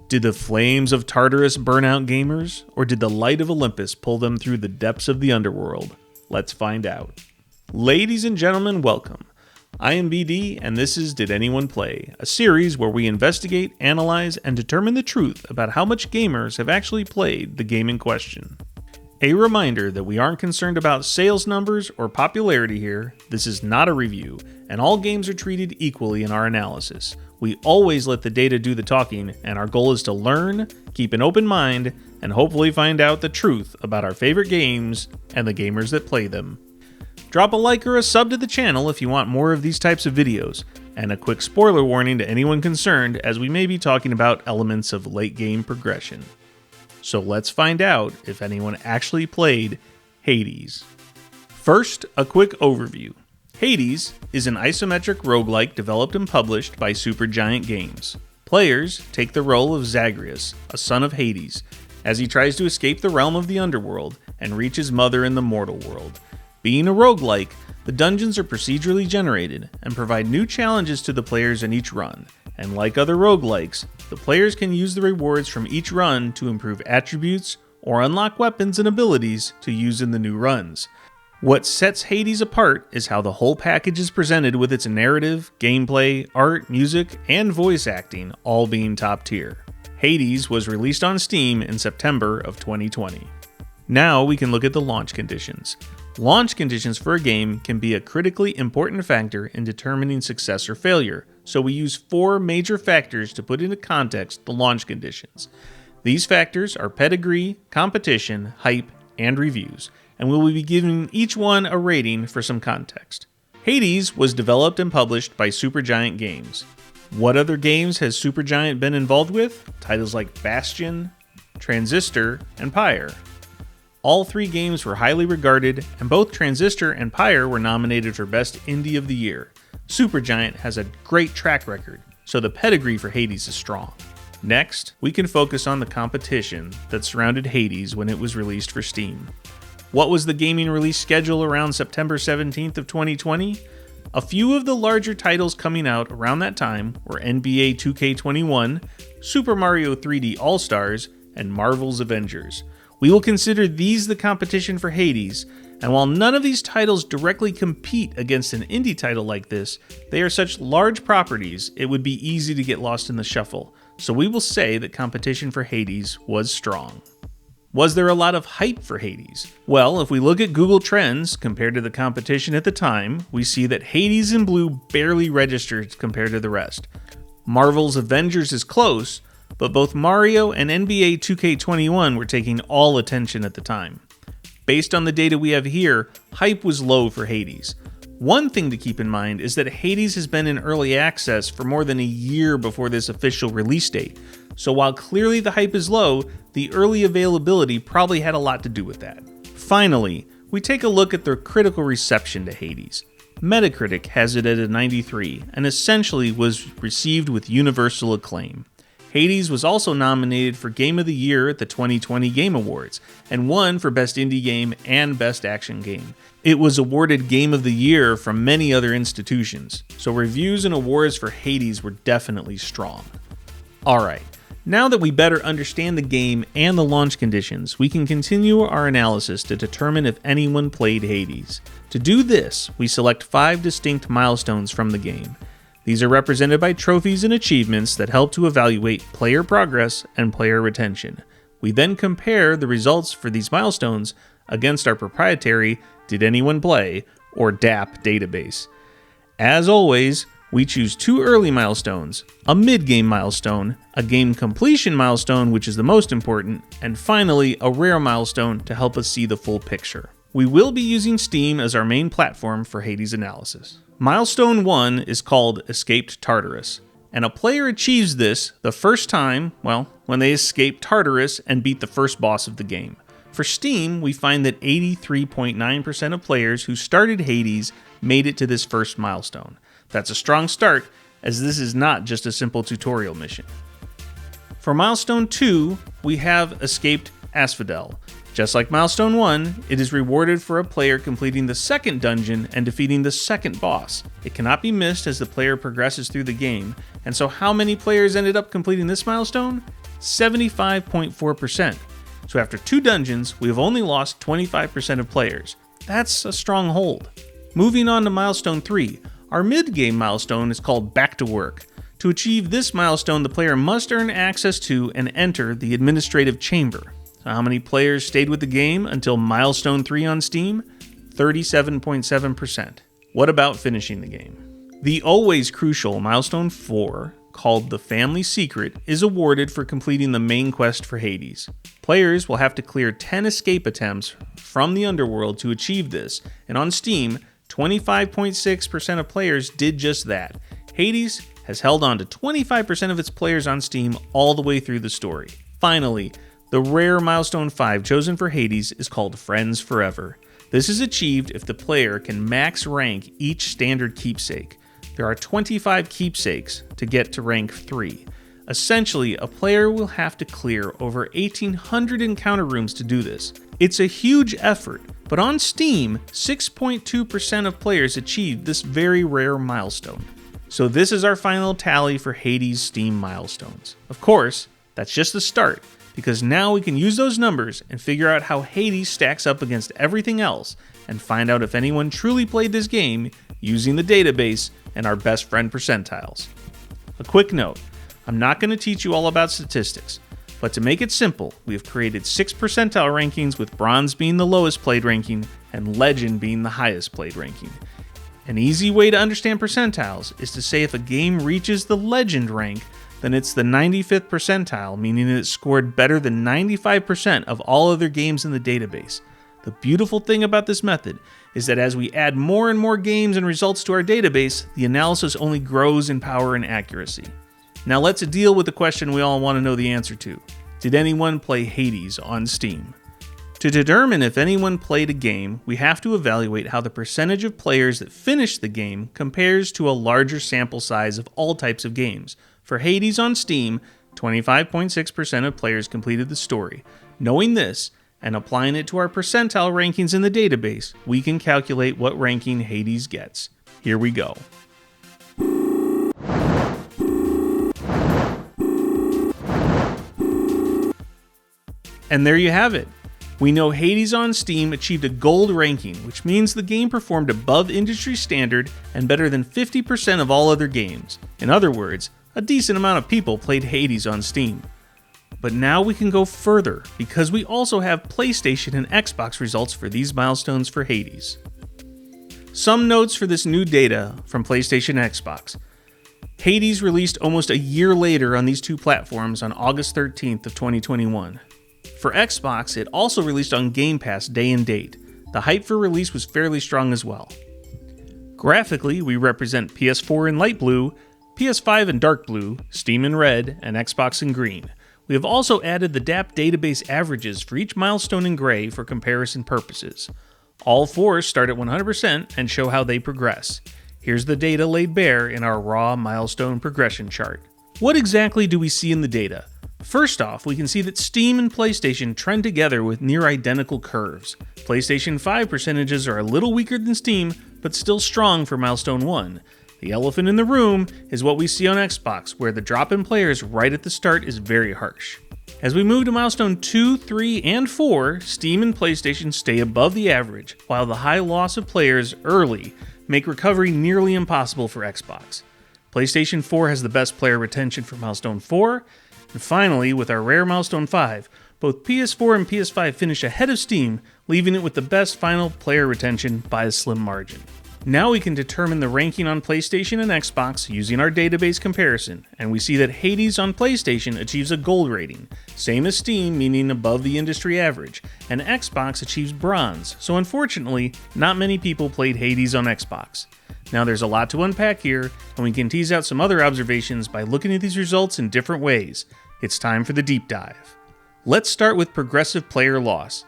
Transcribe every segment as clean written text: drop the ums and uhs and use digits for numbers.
Did the flames of Tartarus burn out gamers, or did the light of Olympus pull them through the depths of the underworld? Let's find out. Ladies and gentlemen, welcome. I am BD, and this is Did Anyone Play, a series where we investigate, analyze, and determine the truth about how much gamers have actually played the game in question. A reminder that we aren't concerned about sales numbers or popularity here. This is not a review, and all games are treated equally in our analysis. We always let the data do the talking, and our goal is to learn, keep an open mind, and hopefully find out the truth about our favorite games and the gamers that play them. Drop a like or a sub to the channel if you want more of these types of videos, and a quick spoiler warning to anyone concerned as we may be talking about elements of late game progression. So let's find out if anyone actually played Hades. First, a quick overview. Hades is an isometric roguelike developed and published by Supergiant Games. Players take the role of Zagreus, a son of Hades, as he tries to escape the realm of the underworld and reach his mother in the mortal world. Being a roguelike, the dungeons are procedurally generated and provide new challenges to the players in each run, and like other roguelikes, the players can use the rewards from each run to improve attributes or unlock weapons and abilities to use in the new runs. What sets Hades apart is how the whole package is presented, with its narrative, gameplay, art, music, and voice acting all being top tier. Hades was released on Steam in September of 2020. Now we can look at the launch conditions. Launch conditions for a game can be a critically important factor in determining success or failure, so we use 4 major factors to put into context the launch conditions. These factors are pedigree, competition, hype, and reviews, and we will be giving each one a rating for some context. Hades was developed and published by Supergiant Games. What other games has Supergiant been involved with? Titles like Bastion, Transistor, and Pyre. All 3 games were highly regarded, and both Transistor and Pyre were nominated for Best Indie of the Year. Supergiant has a great track record, so the pedigree for Hades is strong. Next, we can focus on the competition that surrounded Hades when it was released for Steam. What was the gaming release schedule around September 17th of 2020? A few of the larger titles coming out around that time were NBA 2K21, Super Mario 3D All-Stars, and Marvel's Avengers. We will consider these the competition for Hades, and while none of these titles directly compete against an indie title like this, they are such large properties it would be easy to get lost in the shuffle, so we will say that competition for Hades was strong. Was there a lot of hype for Hades? Well, if we look at Google Trends compared to the competition at the time, we see that Hades in blue barely registered compared to the rest. Marvel's Avengers is close, but both Mario and NBA 2K21 were taking all attention at the time. Based on the data we have here, hype was low for Hades. One thing to keep in mind is that Hades has been in early access for more than a year before this official release date, so while clearly the hype is low, the early availability probably had a lot to do with that. Finally, we take a look at the critical reception to Hades. Metacritic has it at a 93, and essentially was received with universal acclaim. Hades was also nominated for Game of the Year at the 2020 Game Awards, and won for Best Indie Game and Best Action Game. It was awarded Game of the Year from many other institutions, so reviews and awards for Hades were definitely strong. Alright, now that we better understand the game and the launch conditions, we can continue our analysis to determine if anyone played Hades. To do this, we select 5 distinct milestones from the game. These are represented by trophies and achievements that help to evaluate player progress and player retention. We then compare the results for these milestones against our proprietary Did Anyone Play, or DAP database. As always, we choose 2 early milestones, a mid-game milestone, a game completion milestone, which is the most important, and finally a rare milestone to help us see the full picture. We will be using Steam as our main platform for Hades analysis. Milestone 1 is called Escaped Tartarus, and a player achieves this the first time, when they escape Tartarus and beat the first boss of the game. For Steam, we find that 83.9% of players who started Hades made it to this first milestone. That's a strong start, as this is not just a simple tutorial mission. For Milestone 2, we have Escaped Asphodel. Just like Milestone 1, it is rewarded for a player completing the second dungeon and defeating the second boss. It cannot be missed as the player progresses through the game, and so how many players ended up completing this milestone? 75.4%. So after 2 dungeons, we have only lost 25% of players. That's a strong hold. Moving on to milestone 3, our mid-game milestone is called Back to Work. To achieve this milestone, the player must earn access to and enter the administrative chamber. So how many players stayed with the game until milestone 3 on Steam? 37.7%. What about finishing the game? The always crucial milestone 4, called the Family Secret, is awarded for completing the main quest for Hades. Players will have to clear 10 escape attempts from the Underworld to achieve this, and on Steam, 25.6% of players did just that. Hades has held on to 25% of its players on Steam all the way through the story. Finally, the rare milestone 5 chosen for Hades is called Friends Forever. This is achieved if the player can max rank each standard keepsake. There are 25 keepsakes to get to rank 3. Essentially, a player will have to clear over 1,800 encounter rooms to do this. It's a huge effort, but on Steam, 6.2% of players achieved this very rare milestone. So this is our final tally for Hades Steam milestones. Of course, that's just the start, because now we can use those numbers and figure out how Hades stacks up against everything else and find out if anyone truly played this game using the database and our best friend percentiles. A quick note, I'm not going to teach you all about statistics, but to make it simple, we have created 6 percentile rankings, with bronze being the lowest played ranking and legend being the highest played ranking. An easy way to understand percentiles is to say if a game reaches the legend rank, then it's the 95th percentile, meaning it scored better than 95% of all other games in the database. The beautiful thing about this method is that as we add more and more games and results to our database, the analysis only grows in power and accuracy. Now let's deal with the question we all want to know the answer to. Did anyone play Hades on Steam? To determine if anyone played a game, we have to evaluate how the percentage of players that finished the game compares to a larger sample size of all types of games. For Hades on Steam, 25.6% of players completed the story. Knowing this, and applying it to our percentile rankings in the database, we can calculate what ranking Hades gets. Here we go. And there you have it. We know Hades on Steam achieved a gold ranking, which means the game performed above industry standard and better than 50% of all other games. In other words, a decent amount of people played Hades on Steam. But now we can go further, because we also have PlayStation and Xbox results for these milestones for Hades. Some notes for this new data from PlayStation and Xbox. Hades released almost a year later on these two platforms on August 13th of 2021. For Xbox, it also released on Game Pass day and date. The hype for release was fairly strong as well. Graphically, we represent PS4 in light blue, PS5 in dark blue, Steam in red, and Xbox in green. We have also added the DAP database averages for each milestone in gray for comparison purposes. All 4 start at 100% and show how they progress. Here's the data laid bare in our raw milestone progression chart. What exactly do we see in the data? First off, we can see that Steam and PlayStation trend together with near identical curves. PlayStation 5 percentages are a little weaker than Steam, but still strong for milestone 1. The elephant in the room is what we see on Xbox, where the drop in players right at the start is very harsh. As we move to milestone 2, 3, and 4, Steam and PlayStation stay above the average, while the high loss of players early make recovery nearly impossible for Xbox. PlayStation 4 has the best player retention for milestone 4, and finally, with our rare milestone 5, both PS4 and PS5 finish ahead of Steam, leaving it with the best final player retention by a slim margin. Now we can determine the ranking on PlayStation and Xbox using our database comparison, and we see that Hades on PlayStation achieves a gold rating, same as Steam, meaning above the industry average, and Xbox achieves bronze, so unfortunately, not many people played Hades on Xbox. Now there's a lot to unpack here, and we can tease out some other observations by looking at these results in different ways. It's time for the deep dive. Let's start with progressive player loss.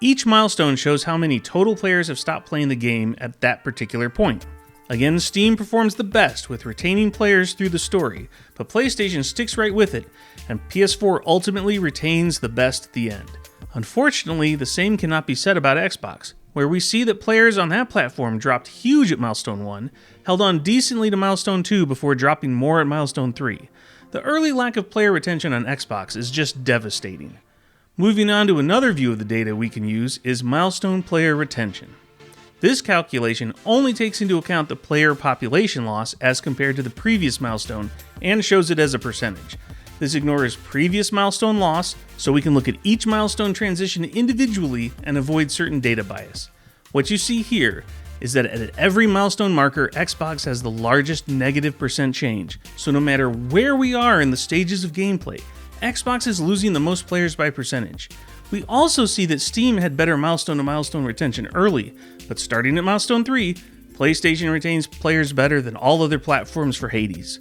Each milestone shows how many total players have stopped playing the game at that particular point. Again, Steam performs the best with retaining players through the story, but PlayStation sticks right with it, and PS4 ultimately retains the best at the end. Unfortunately, the same cannot be said about Xbox, where we see that players on that platform dropped huge at milestone 1, held on decently to milestone 2 before dropping more at milestone 3. The early lack of player retention on Xbox is just devastating. Moving on to another view of the data we can use is milestone player retention. This calculation only takes into account the player population loss as compared to the previous milestone and shows it as a percentage. This ignores previous milestone loss, so we can look at each milestone transition individually and avoid certain data bias. What you see here is that at every milestone marker, Xbox has the largest negative percent change, so no matter where we are in the stages of gameplay, Xbox is losing the most players by percentage. We also see that Steam had better milestone-to-milestone retention early, but starting at milestone 3, PlayStation retains players better than all other platforms for Hades.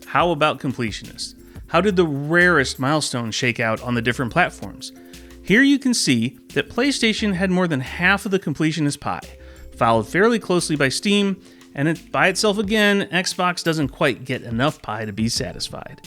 How about completionists? How did the rarest milestones shake out on the different platforms? Here you can see that PlayStation had more than half of the completionist pie, followed fairly closely by Steam, and by itself again, Xbox doesn't quite get enough pie to be satisfied.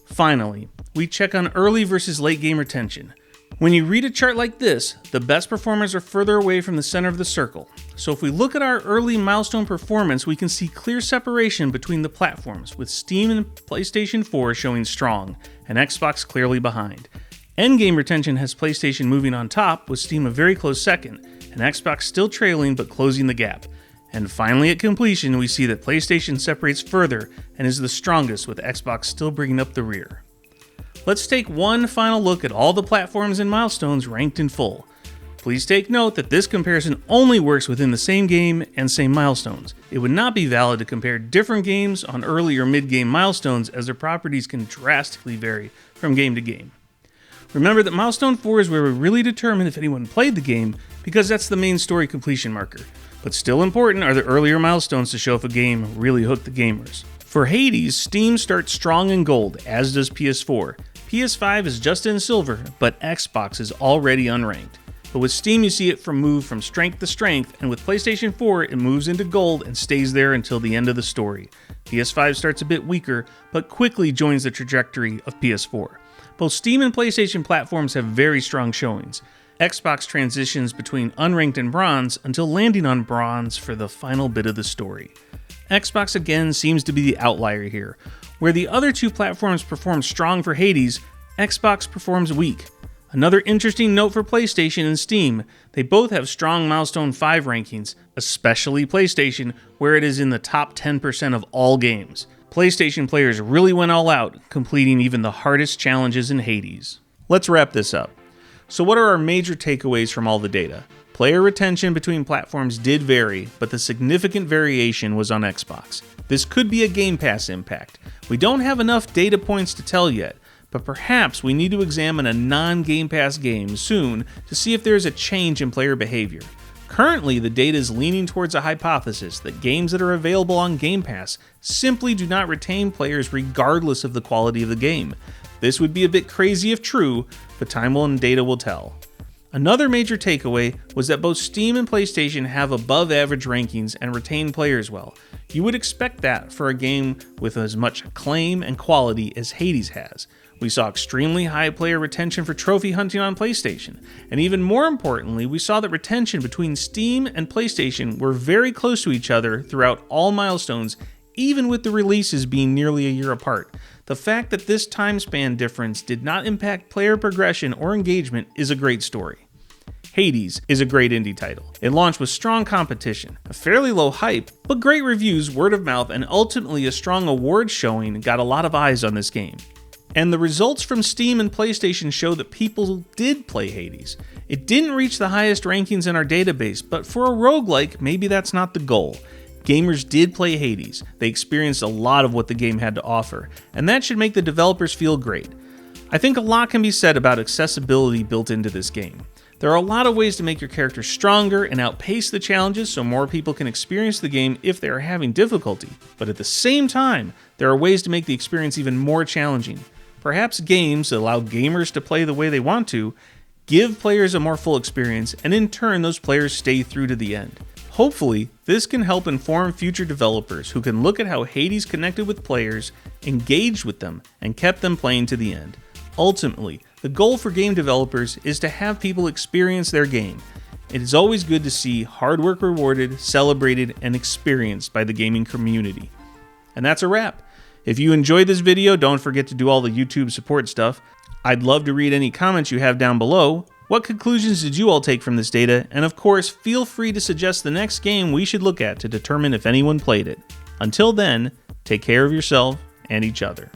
Finally, we check on early versus late game retention. When you read a chart like this, the best performers are further away from the center of the circle. So if we look at our early milestone performance, we can see clear separation between the platforms, with Steam and PlayStation 4 showing strong, and Xbox clearly behind. Endgame retention has PlayStation moving on top, with Steam a very close second, and Xbox still trailing but closing the gap. And finally at completion, we see that PlayStation separates further and is the strongest, with Xbox still bringing up the rear. Let's take one final look at all the platforms and milestones ranked in full. Please take note that this comparison only works within the same game and same milestones. It would not be valid to compare different games on early or mid-game milestones, as their properties can drastically vary from game to game. Remember that milestone 4 is where we really determine if anyone played the game, because that's the main story completion marker. But still important are the earlier milestones to show if a game really hooked the gamers. For Hades, Steam starts strong in gold, as does PS4. PS5 is just in silver, but Xbox is already unranked. But with Steam you see it move from strength to strength, and with PlayStation 4 it moves into gold and stays there until the end of the story. PS5 starts a bit weaker, but quickly joins the trajectory of PS4. Both Steam and PlayStation platforms have very strong showings. Xbox transitions between unranked and bronze until landing on bronze for the final bit of the story. Xbox again seems to be the outlier here. Where the other two platforms perform strong for Hades, Xbox performs weak. Another interesting note for PlayStation and Steam, they both have strong Milestone 5 rankings, especially PlayStation, where it is in the top 10% of all games. PlayStation players really went all out, completing even the hardest challenges in Hades. Let's wrap this up. So what are our major takeaways from all the data? Player retention between platforms did vary, but the significant variation was on Xbox. This could be a Game Pass impact. We don't have enough data points to tell yet, but perhaps we need to examine a non-Game Pass game soon to see if there is a change in player behavior. Currently, the data is leaning towards a hypothesis that games that are available on Game Pass simply do not retain players regardless of the quality of the game. This would be a bit crazy if true, but time and data will tell. Another major takeaway was that both Steam and PlayStation have above average rankings and retain players well. You would expect that for a game with as much acclaim and quality as Hades has. We saw extremely high player retention for trophy hunting on PlayStation, and even more importantly, we saw that retention between Steam and PlayStation were very close to each other throughout all milestones, even with the releases being nearly a year apart. The fact that this time span difference did not impact player progression or engagement is a great story. Hades is a great indie title. It launched with strong competition, a fairly low hype, but great reviews, word of mouth, and ultimately a strong award showing got a lot of eyes on this game. And the results from Steam and PlayStation show that people did play Hades. It didn't reach the highest rankings in our database, but for a roguelike, maybe that's not the goal. Gamers did play Hades. They experienced a lot of what the game had to offer, and that should make the developers feel great. I think a lot can be said about accessibility built into this game. There are a lot of ways to make your character stronger and outpace the challenges so more people can experience the game if they are having difficulty, but at the same time, there are ways to make the experience even more challenging. Perhaps games that allow gamers to play the way they want to give players a more full experience, and in turn those players stay through to the end. Hopefully, this can help inform future developers who can look at how Hades connected with players, engaged with them, and kept them playing to the end. Ultimately, the goal for game developers is to have people experience their game. It is always good to see hard work rewarded, celebrated, and experienced by the gaming community. And that's a wrap. If you enjoyed this video, don't forget to do all the YouTube support stuff. I'd love to read any comments you have down below. What conclusions did you all take from this data? And of course, feel free to suggest the next game we should look at to determine if anyone played it. Until then, take care of yourself and each other.